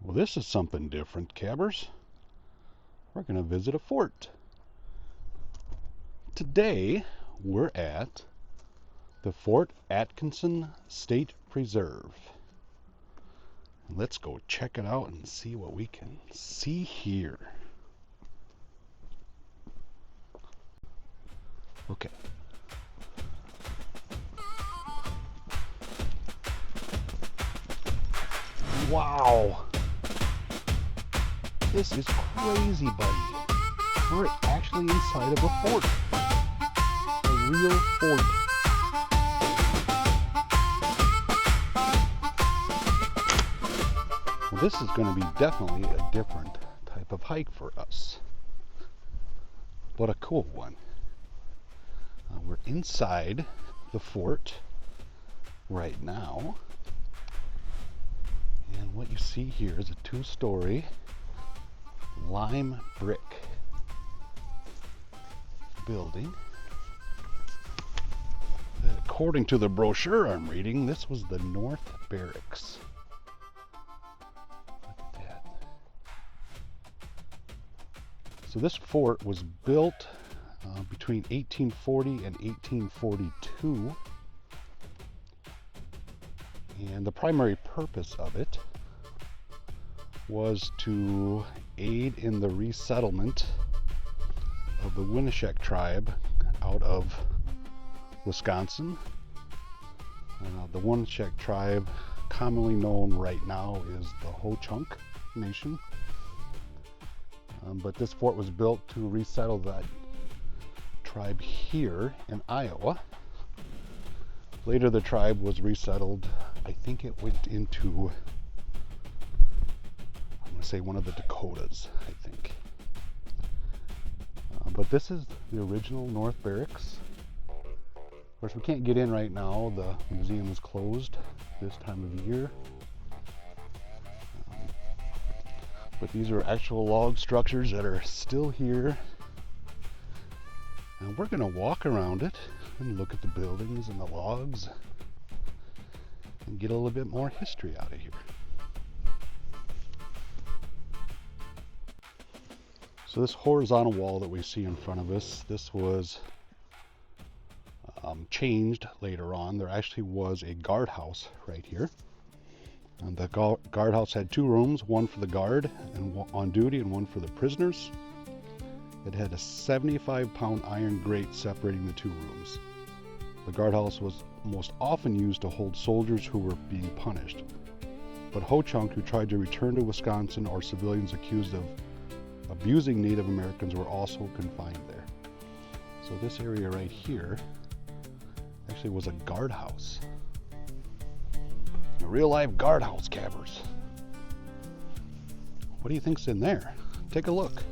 Well, this is something different, cabbers. We're going to visit a fort. Today, we're at the Fort Atkinson State Preserve. Let's go check it out and see what we can see here. Okay. Wow. This is crazy, buddy. We're actually inside of a fort. A real fort. Well, this is going to be definitely a different type of hike for us. But a cool one. We're inside the fort right now. And what you see here is a two-story lime brick building. According to the brochure I'm reading, this was the North Barracks. Look at that. So this fort was built between 1840 and 1842. And the primary purpose of it was to aid in the resettlement of the Winneshiek tribe out of Wisconsin. The Winneshiek tribe, commonly known right now, is the Ho-Chunk Nation. But this fort was built to resettle that tribe here in Iowa. Later the tribe was resettled. I think it went into, I'm going to say one of the Dakotas, I think. But this is the original North Barracks. Of course, we can't get in right now. The museum is closed this time of year. But these are actual log structures that are still here. And we're going to walk around it and look at the buildings and the logs and get a little bit more history out of here. So this horizontal wall that we see in front of us, this was changed later on. There actually was a guardhouse right here. And the guardhouse had two rooms, one for the guard and on duty and one for the prisoners. It had a 75-pound iron grate separating the two rooms. The guardhouse was most often used to hold soldiers who were being punished, but Ho-Chunk who tried to return to Wisconsin or civilians accused of abusing Native Americans were also confined there. So this area right here actually was a guardhouse. A real life guardhouse, cabbers. What do you think's in there? Take a look.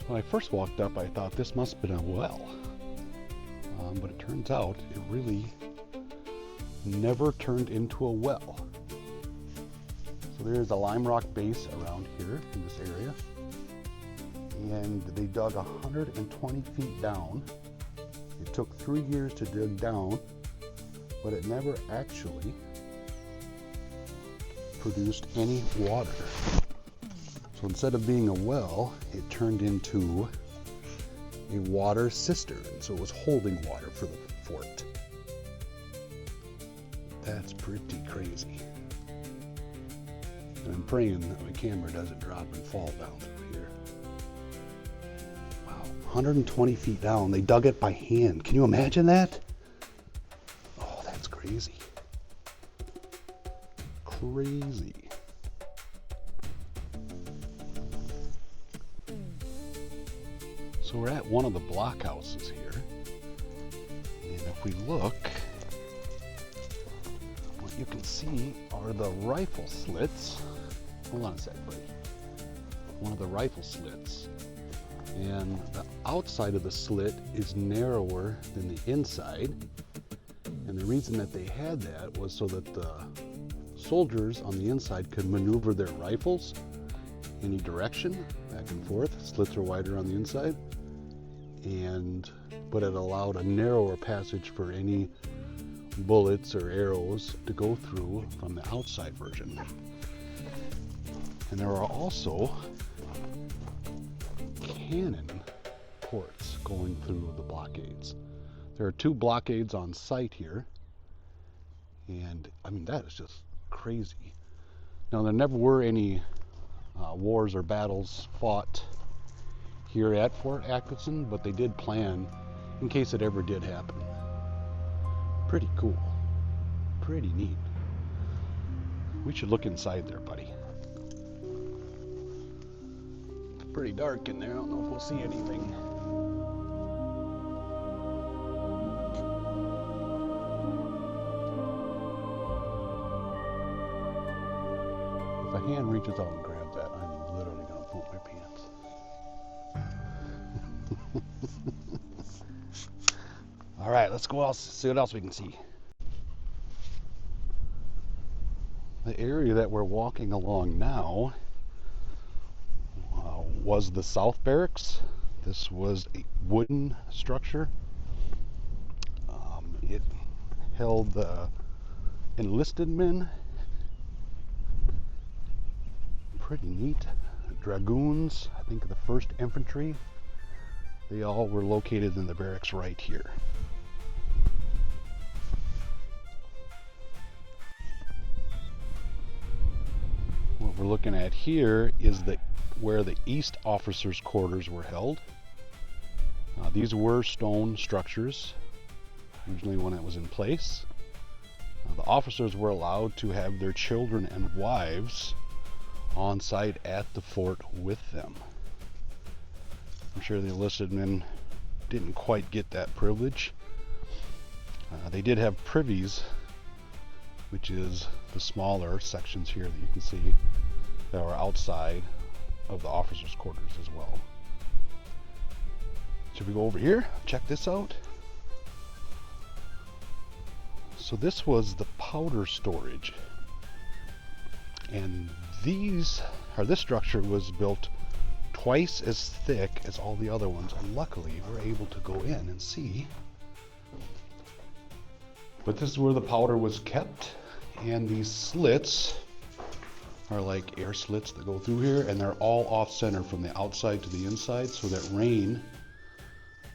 When I first walked up, I thought this must have been a well. But it turns out it really never turned into a well. So there's a lime rock base around here in this area. And they dug 120 feet down. It took 3 years to dig down, but it never actually produced any water. So instead of being a well, it turned into a water cistern. So it was holding water for the fort. That's pretty crazy. And I'm praying that my camera doesn't drop and fall down through here. Wow, 120 feet down. They dug it by hand. Can you imagine that? Oh, that's crazy. Crazy. So we're at one of the blockhouses here, and if we look, what you can see are the rifle slits. Hold on a sec, buddy. One of the rifle slits, and the outside of the slit is narrower than the inside, and the reason that they had that was so that the soldiers on the inside could maneuver their rifles any direction, back and forth. Slits are wider on the inside, but it allowed a narrower passage for any bullets or arrows to go through from the outside version. And there are also cannon ports going through the blockades. There are 2 blockades on site here, and I mean, that is just crazy. Now, there never were any wars or battles fought here at Fort Atkinson, but they did plan in case it ever did happen. Pretty cool. Pretty neat. We should look inside there, buddy. It's pretty dark in there. I don't know if we'll see anything. If a hand reaches out and grabs that, I'm literally going to poop my pants. All right, let's go out, see what else we can see. The area that we're walking along now was the South Barracks. This was a wooden structure. It held the enlisted men. Pretty neat. Dragoons, I think the 1st Infantry, they all were located in the barracks right here. What we're looking at here is where the East officers' quarters were held. These were stone structures, originally when it was in place. The officers were allowed to have their children and wives on site at the fort with them. I'm sure the enlisted men didn't quite get that privilege. They did have privies, which is the smaller sections here that you can see that are outside of the officers' quarters as well. Should we go over here? Check this out. So this was the powder storage. And this structure was built twice as thick as all the other ones, and luckily we're able to go in and see. But this is where the powder was kept, and these slits are like air slits that go through here, and they're all off center from the outside to the inside so that rain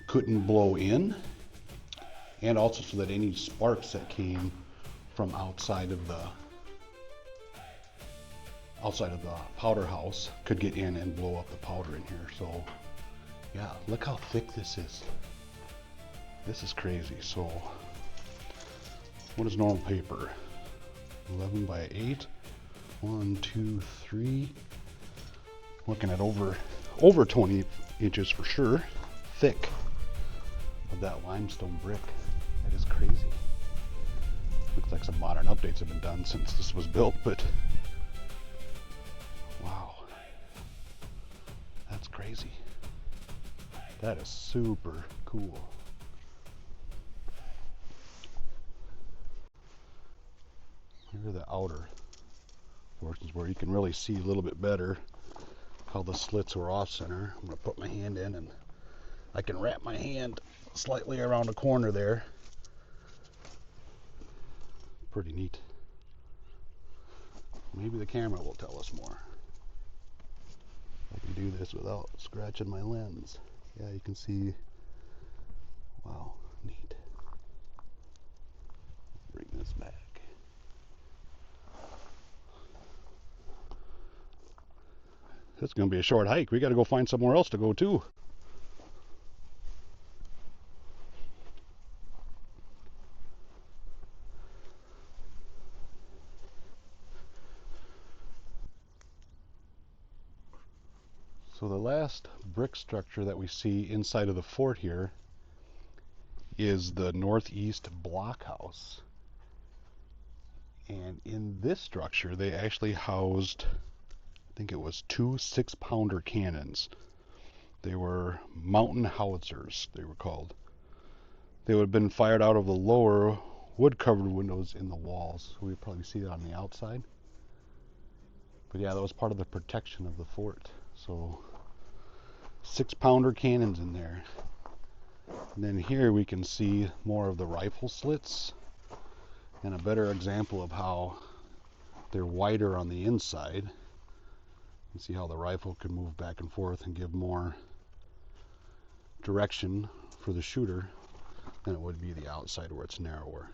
couldn't blow in, and also so that any sparks that came from outside of the powder house could get in and blow up the powder in here. So yeah, look how thick this is. This is crazy. So what is normal paper? 11 by 8. 1, 2, 3. Looking at over 20 inches for sure. Thick of that limestone brick. That is crazy. Looks like some modern updates have been done since this was built, but wow, that's crazy. That is super cool. Here are the outer portions where you can really see a little bit better how the slits were off center. I'm going to put my hand in and I can wrap my hand slightly around a corner there. Pretty neat. Maybe the camera will tell us more. I can do this without scratching my lens. Yeah, you can see. Wow, neat. Bring this back. It's going to be a short hike. We got to go find somewhere else to go too. So the last brick structure that we see inside of the fort here is the northeast blockhouse. And in this structure, they actually housed, I think it was 2 6-pounder cannons. They were mountain howitzers, they were called. They would have been fired out of the lower wood-covered windows in the walls. So we'd probably see that on the outside. But yeah, that was part of the protection of the fort. So 6-pounder cannons in there. And then here we can see more of the rifle slits. And a better example of how they're wider on the inside. You see how the rifle can move back and forth and give more direction for the shooter than it would be the outside where it's narrower.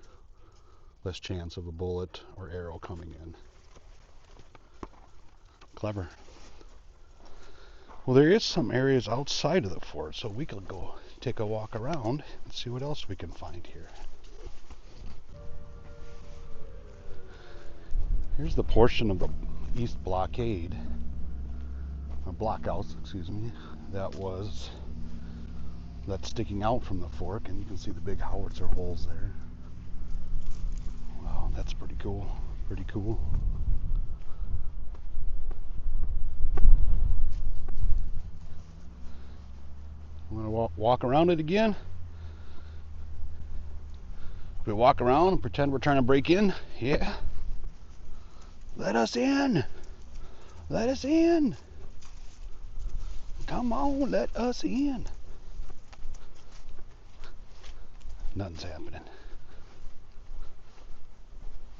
Less chance of a bullet or arrow coming in. Clever. Well, there is some areas outside of the fort, so we could go take a walk around and see what else we can find here. Here's the portion of the east blockade, or blockhouse, excuse me, that's sticking out from the fort, and you can see the big howitzer holes there. Wow, that's pretty cool. Pretty cool. I'm gonna walk around it again. We walk around and pretend we're trying to break in. Yeah. Let us in. Let us in. Come on, let us in. Nothing's happening.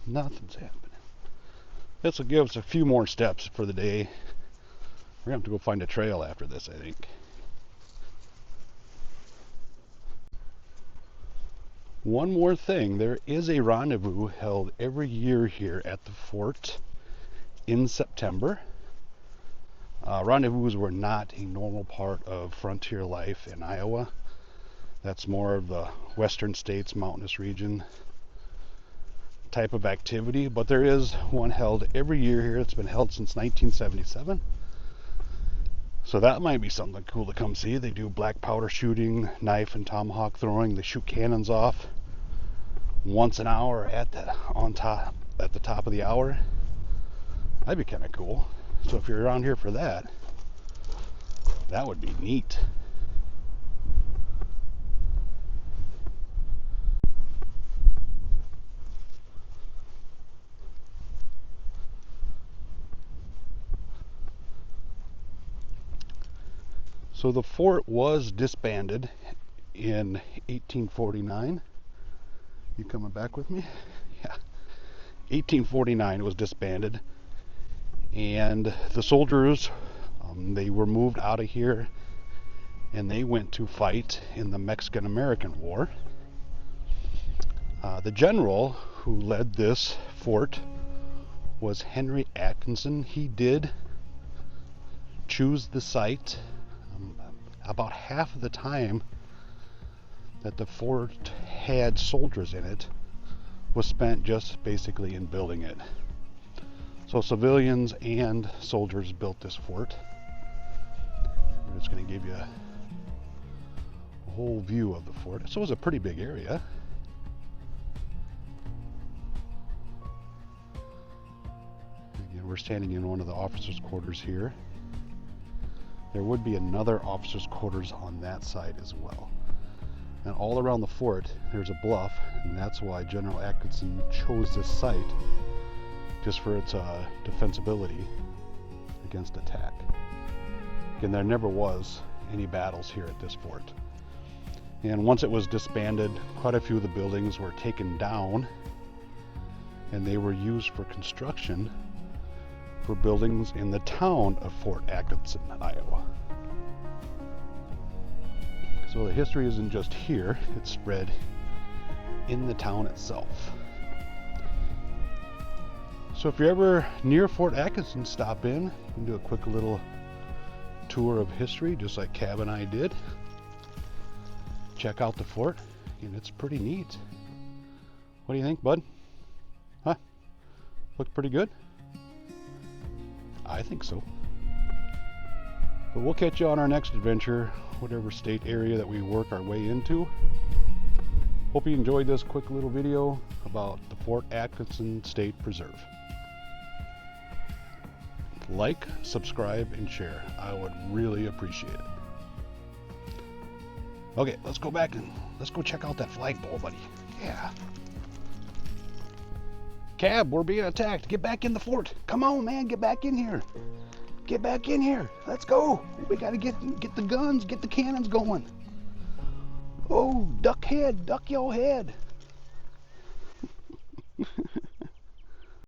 Nothing's happening. This will give us a few more steps for the day. We're gonna have to go find a trail after this, I think. One more thing, there is a rendezvous held every year here at the fort in September. Rendezvous were not a normal part of frontier life in Iowa. That's more of the western states, mountainous region type of activity, but there is one held every year here. It's been held since 1977. So that might be something cool to come see. They do black powder shooting, knife and tomahawk throwing. They shoot cannons off once an hour at the top of the hour. That'd be kind of cool. So if you're around here for that, that would be neat. So the fort was disbanded in 1849. You coming back with me? Yeah. 1849 it was disbanded, and the soldiers, they were moved out of here and they went to fight in the Mexican-American War. The general who led this fort was Henry Atkinson. He did choose the site. About half of the time that the fort had soldiers in it was spent just basically in building it. So civilians and soldiers built this fort. We're just going to give you a whole view of the fort. So it was a pretty big area. Again, we're standing in one of the officers' quarters here. There would be another officer's quarters on that side as well. And all around the fort, there's a bluff, and that's why General Atkinson chose this site, just for its defensibility against attack. Again, there never was any battles here at this fort. And once it was disbanded, quite a few of the buildings were taken down, and they were used for construction for buildings in the town of Fort Atkinson, Iowa. So the history isn't just here, it's spread in the town itself. So if you're ever near Fort Atkinson, stop in. You can do a quick little tour of history, just like Cab and I did. Check out the fort, and it's pretty neat. What do you think, bud? Huh? Look pretty good? I think so. But we'll catch you on our next adventure, whatever state area that we work our way into. Hope you enjoyed this quick little video about the Fort Atkinson State Preserve. Like, subscribe, and share. I would really appreciate it. Okay, let's go back and let's go check out that flagpole, buddy. Yeah. Cab, we're being attacked. Get back in the fort. Come on, man, get back in here. Get back in here. Let's go. We gotta get the guns, get the cannons going. Oh, duck head, duck your head.